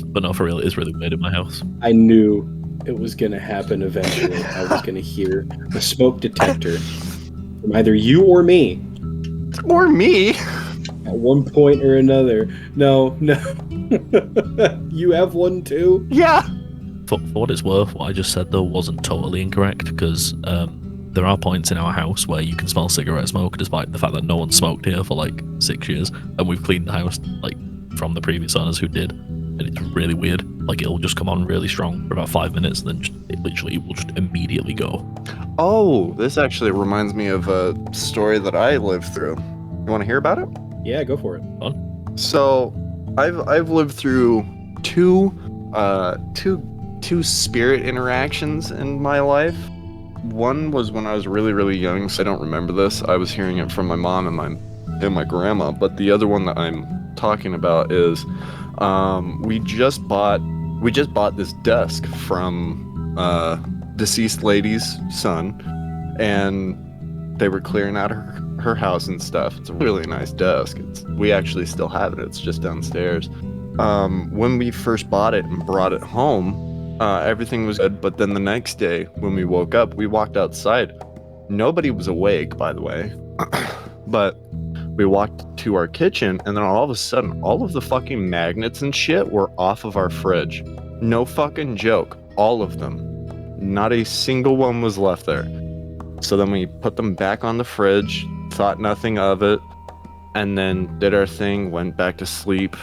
but no, for real, it is really weird in my house. I knew it was gonna happen eventually. I was gonna hear a smoke detector from either you or me. Or me. At one point or another. No. You have one too? Yeah. For what it's worth, what I just said though wasn't totally incorrect, because there are points in our house where you can smell cigarette smoke, despite the fact that no one smoked here for like 6 years, and we've cleaned the house like from the previous owners who did. and it's really weird. Like it'll just come on really strong for about 5 minutes, and then it literally will just immediately go. Oh, this actually reminds me of a story that I lived through. You want to hear about it? Yeah, go for it. So, I've lived through two spirit interactions in my life. One was when I was really, really young, so I don't remember this. I was hearing it from my mom and my grandma. But the other one that I'm talking about is, we just bought this desk from deceased lady's son, and they were clearing out her house and stuff. It's a really nice desk. We actually still have it. It's just downstairs. When we first bought it and brought it home, everything was good, but then the next day when we woke up, we walked outside. Nobody was awake, by the way. But we walked to our kitchen, and then all of a sudden, all of the fucking magnets and shit were off of our fridge. No fucking joke. All of them. Not a single one was left there. So then we put them back on the fridge, thought nothing of it, and then did our thing, went back to sleep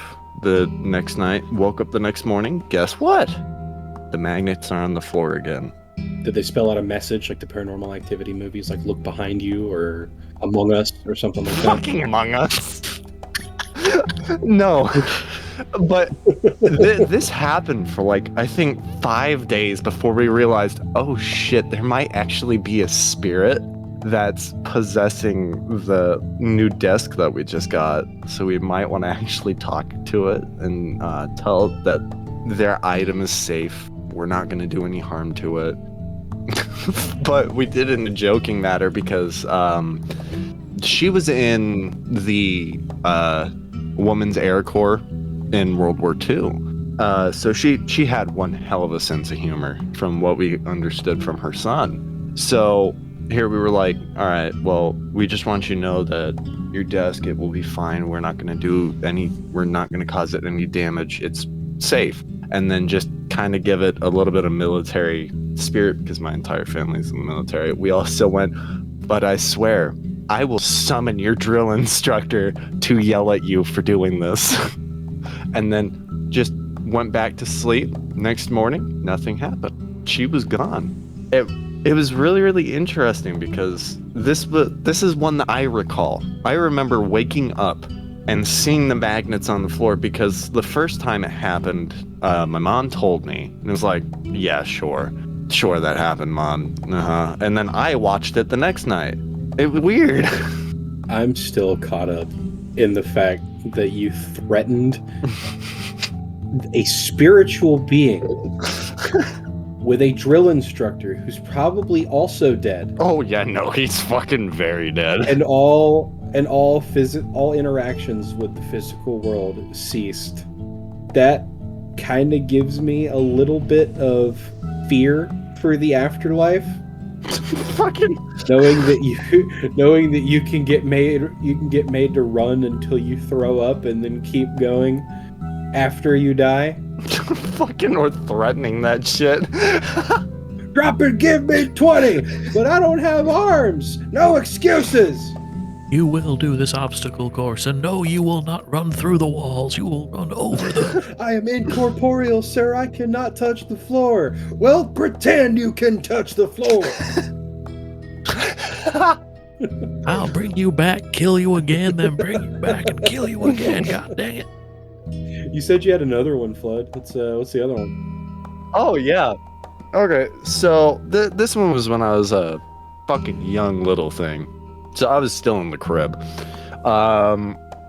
the next night, woke up the next morning. Guess what? The magnets are on the floor again. Did they spell out a message like the Paranormal Activity movies, like look behind you or Among Us or something like that? Fucking Among Us. No. But this happened for like, I think 5 days before we realized, oh shit, there might actually be a spirit that's possessing the new desk that we just got. So we might want to actually talk to it and tell it that their item is safe. We're not going to do any harm to it. But we did it in a joking matter because she was in the Women's Air Corps in World War II. So she had one hell of a sense of humor from what we understood from her son. So here we were like, all right, well, we just want you to know that your desk, it will be fine. We're not going to cause it any damage. It's safe. And then just kind of give it a little bit of military spirit, because my entire family's in the military. We also went, but I swear, I will summon your drill instructor to yell at you for doing this. And then just went back to sleep. Next morning, nothing happened. She was gone. It was really, really interesting because this is one that I recall. I remember waking up and seeing the magnets on the floor, because the first time it happened, my mom told me, and it was like, yeah, sure that happened, Mom. And then I watched it the next night. It was weird. I'm still caught up in the fact that you threatened a spiritual being with a drill instructor who's probably also dead. Oh yeah, no, he's fucking very dead. And all interactions with the physical world ceased. That kind of gives me a little bit of fear for the afterlife. Fucking knowing that you can get made to run until you throw up and then keep going after you die. Fucking or threatening that shit. Drop it, give me 20, but I don't have arms. No excuses. You will do this obstacle course, and no, you will not run through the walls. You will run over them. I am incorporeal, sir. I cannot touch the floor. Well, pretend you can touch the floor. I'll bring you back, kill you again, then bring you back and kill you again. God dang it. You said you had another one, Flood. What's the other one? Oh, yeah. Okay, so this one was when I was a fucking young little thing. So I was still in the crib.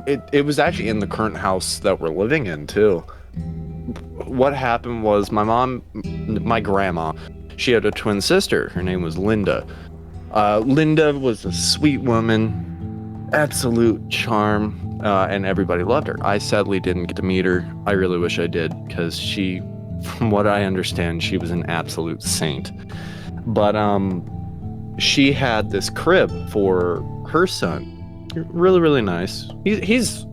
It was actually in the current house that we're living in, too. What happened was my grandma, she had a twin sister. Her name was Linda. Linda was a sweet woman, absolute charm, and everybody loved her. I sadly didn't get to meet her. I really wish I did, because she, from what I understand, she was an absolute saint. But she had this crib for her son. Really, really nice. He's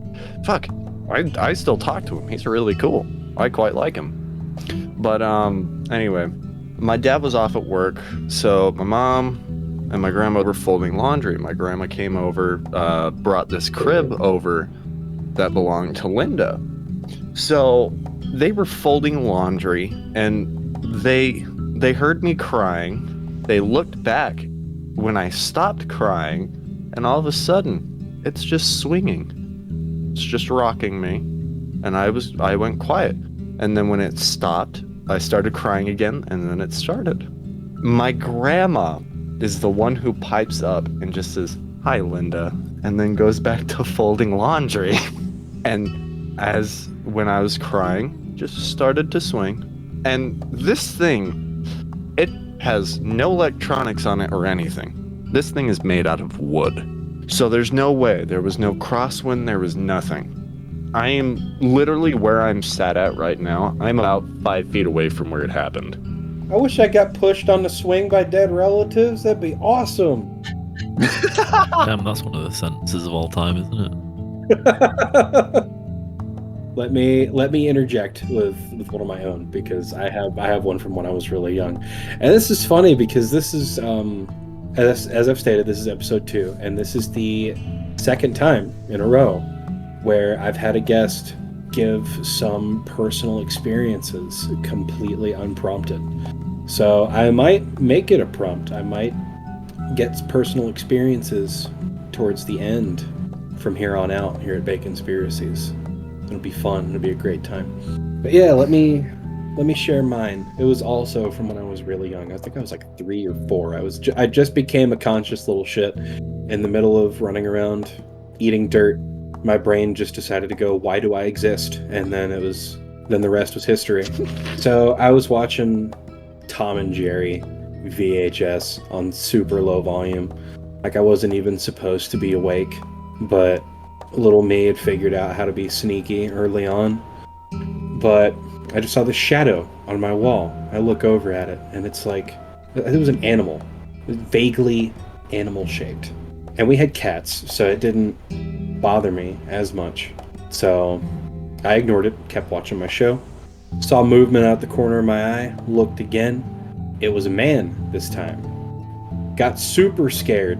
fuck. I still talk to him. He's really cool. I quite like him. But anyway, my dad was off at work, so my mom and my grandma were folding laundry. My grandma came over, brought this crib over that belonged to Linda. So they were folding laundry, and they heard me crying. They looked back when I stopped crying, and all of a sudden, it's just swinging. It's just rocking me, and I went quiet. And then when it stopped, I started crying again, and then it started. My grandma is the one who pipes up and just says, "Hi, Linda," and then goes back to folding laundry. And when I was crying, just started to swing. And this thing, it has no electronics on it or anything. This thing is made out of wood. So there's no way. There was no crosswind. There was nothing. I am literally where I'm sat at right now. I'm about 5 feet away from where it happened. I wish I got pushed on the swing by dead relatives. That'd be awesome. Damn, that's one of the sentences of all time, isn't it? Let me interject with one of my own, because I have one from when I was really young. And this is funny because this is as I've stated, this is episode 2, and this is the second time in a row where I've had a guest give some personal experiences completely unprompted. So I might make it a prompt. I might get personal experiences towards the end from here on out here at Baconspiracies. It'll be fun. It'll be a great time. But yeah, let me share mine. It was also from when I was really young. I think I was like 3 or 4. I just became a conscious little shit in the middle of running around eating dirt. My brain just decided to go, why do I exist? And then the rest was history. So I was watching Tom and Jerry VHS on super low volume. Like I wasn't even supposed to be awake, but little me had figured out how to be sneaky early on. But I just saw this shadow on my wall. I look over at it, and it's like, it was an animal. It was vaguely animal shaped. And we had cats, so it didn't bother me as much. So I ignored it, kept watching my show. Saw movement out the corner of my eye, looked again. It was a man this time. Got super scared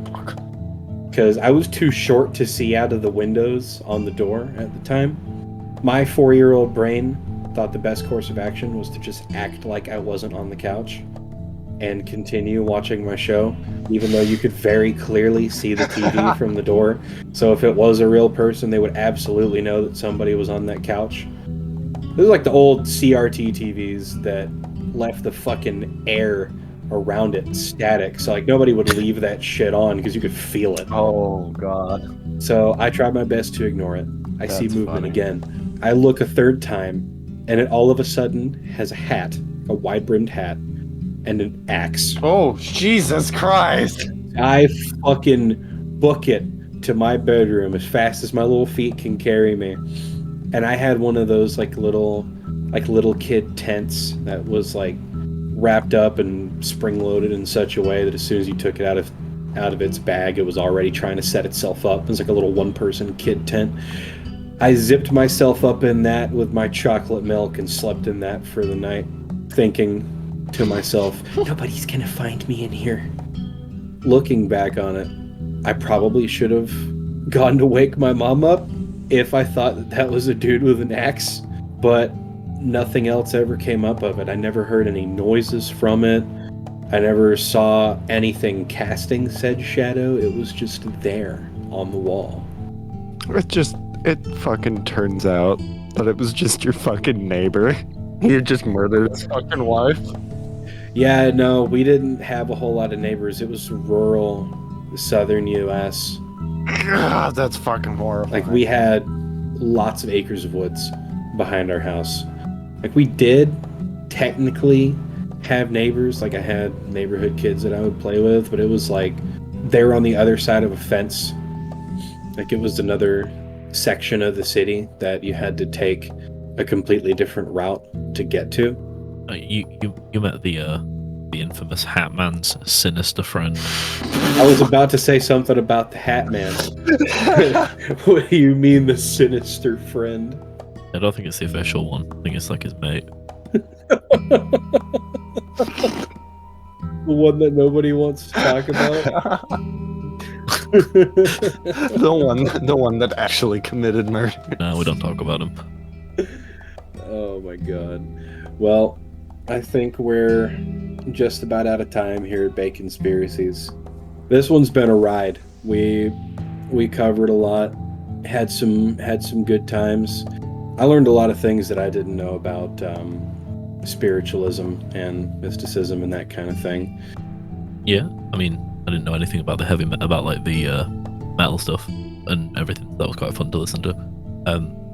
because I was too short to see out of the windows on the door at the time. My 4-year-old brain thought the best course of action was to just act like I wasn't on the couch and continue watching my show, even though you could very clearly see the TV from the door. So if it was a real person, they would absolutely know that somebody was on that couch. This was like the old CRT TVs that left the fucking air around it static, so like nobody would leave that shit on because you could feel it. Oh god. So I tried my best to ignore it. I see movement funny. again. I look a third time, and it all of a sudden has a hat, a wide-brimmed hat, and an axe. Oh, Jesus Christ. I fucking book it to my bedroom as fast as my little feet can carry me. And I had one of those like little kid tents that was like wrapped up and spring-loaded in such a way that as soon as you took it out of its bag, it was already trying to set itself up. It was like a little one-person kid tent. I zipped myself up in that with my chocolate milk and slept in that for the night, thinking to myself, nobody's gonna find me in here. Looking back on it, I probably should have gone to wake my mom up if I thought that was a dude with an axe, but nothing else ever came up of it. I never heard any noises from it. I never saw anything casting said shadow. It was just there on the wall. It fucking turns out that it was just your fucking neighbor. You just murdered his fucking wife. Yeah, no, we didn't have a whole lot of neighbors. It was rural southern U.S. God, that's fucking horrible. Like, we had lots of acres of woods behind our house. Like, we did technically have neighbors. Like, I had neighborhood kids that I would play with, but it was like they were on the other side of a fence. Like, it was another section of the city that you had to take a completely different route to get to. You met the infamous Hat Man's sinister friend. I was about to say something about the Hat Man. What do you mean, the sinister friend? I don't think it's the official one. I think it's like his mate. The one that nobody wants to talk about? the one that actually committed murder. No, we don't talk about him. Oh my god. Well, I think we're just about out of time here at Baconspiracies. This one's been a ride. We covered a lot, had some good times. I learned a lot of things that I didn't know about spiritualism and mysticism and that kind of thing. Yeah, I mean, I didn't know anything about the about the metal stuff and everything. That was quite fun to listen to.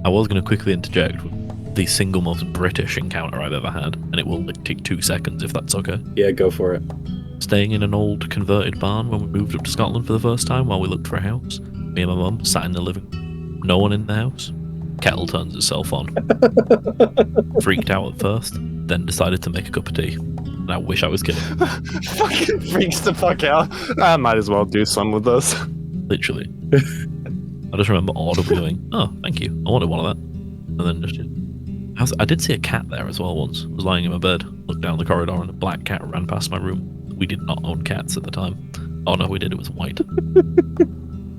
I was going to quickly interject with the single most British encounter I've ever had, and it will take 2 seconds if that's okay. Yeah, go for it. Staying in an old converted barn when we moved up to Scotland for the first time while we looked for a house. Me and my mum sat in the living room. No one in the house. Kettle turns itself on. Freaked out at first, then decided to make a cup of tea. And I wish I was kidding. Fucking freaks the fuck out. I might as well do some with this. Literally. I just remember audibly going, "Oh, thank you. I wanted one of that." And then I did see a cat there as well once. I was lying in my bed, looked down the corridor, and a black cat ran past my room. We did not own cats at the time. Oh no, we did. It was white.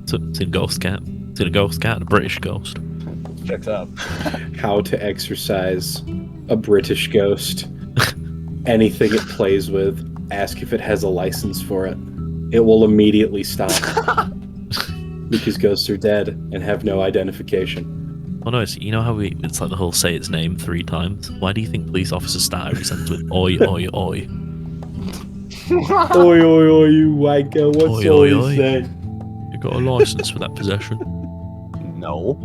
So, seen a ghost cat. Seen a ghost cat, a British ghost. Checks up. How to exorcise a British ghost. Anything it plays with, ask if it has a license for it. It will immediately stop. Because ghosts are dead and have no identification. Oh no, you know how it's like the whole say its name 3 times? Why do you think police officers start every sentence with oi, oi, oi? Oi, oi, oi, you wanker. What's Oi, all oi, you oi. say? You got a license for that possession? No.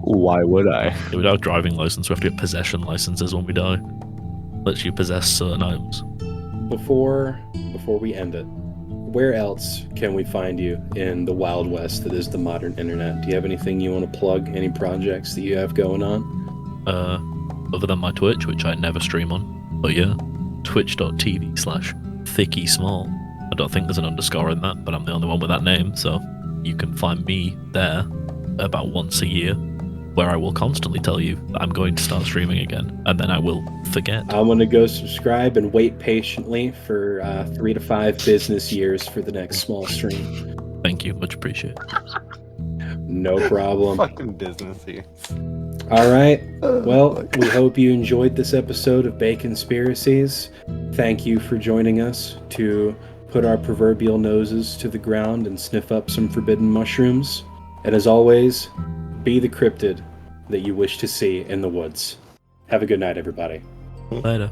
Why would I? Yeah, without driving license, we have to get possession licenses when we die. Lets you possess certain items. Before we end it, where else can we find you in the Wild West that is the modern internet? Do you have anything you want to plug? Any projects that you have going on? Other than my Twitch, which I never stream on. But yeah, twitch.tv/Thiccy Smol. I don't think there's an underscore in that, but I'm the only one with that name, so you can find me there about once a year, where I will constantly tell you that I'm going to start streaming again, and then I will forget. I'm going to go subscribe and wait patiently for 3 to 5 business years for the next small stream. Thank you, much appreciated. No problem. Fucking businessy. All right. Well, we hope you enjoyed this episode of Baconspiracies. Thank you for joining us to put our proverbial noses to the ground and sniff up some forbidden mushrooms. And as always, be the cryptid that you wish to see in the woods. Have a good night, everybody. Later.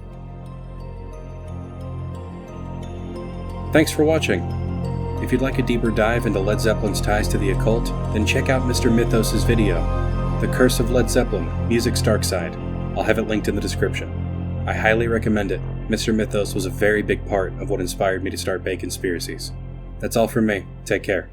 Thanks for watching. If you'd like a deeper dive into Led Zeppelin's ties to the occult, then check out Mr. Mythos' video, The Curse of Led Zeppelin, Music's Dark Side. I'll have it linked in the description. I highly recommend it. Mr. Mythos was a very big part of what inspired me to start Baconspiracies. That's all from me. Take care.